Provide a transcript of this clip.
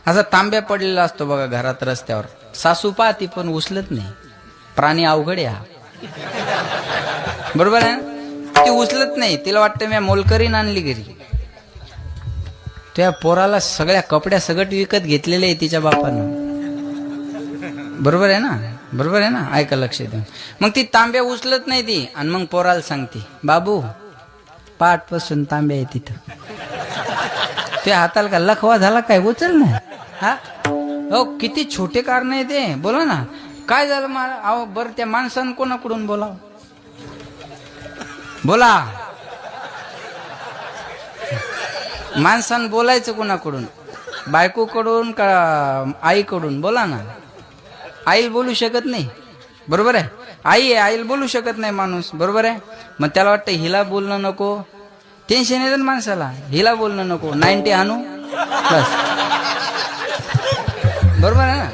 असा तांब्या पडलेला असतो बघा घरात रस्त्यावर, सासू पाहती पण उचलत नाही. प्राणी अवघड आहे हा. बरोबर आहे ना? ती उचलत नाही, तिला वाटतं मी मोलकरीन आणली घरी. त्या पोराला सगळ्या कपड्या सगट विकत घेतलेले आहे तिच्या बापानं. बरोबर आहे ना? बरोबर आहे ना? ऐका लक्ष देऊन. मग ती तांब्या उचलत नाही ती, आणि मग पोराला सांगते, बाबू पाठपासून तांब्या आहे तिथं, त्या हाताला का लखवा झाला काय, उचल ना. हा हो, किती छोटे कारण आहे ते. बोला ना, काय झालं मला? अहो बरं, त्या माणसानं कोणाकडून बोलाव? बोला, माणसानं बोलायचं कोणाकडून? बायकोकडून का आईकडून? बोला ना. आईला बोलू शकत नाही, बरोबर आहे? आई आहे, आईला बोलू शकत नाही माणूस, बरोबर आहे? मग त्याला वाटतं हिला बोलणं नको, टेन्शन येतं ना माणसाला, हिला बोलणं नको, 90 आणू बस. बरोबर आहे ना?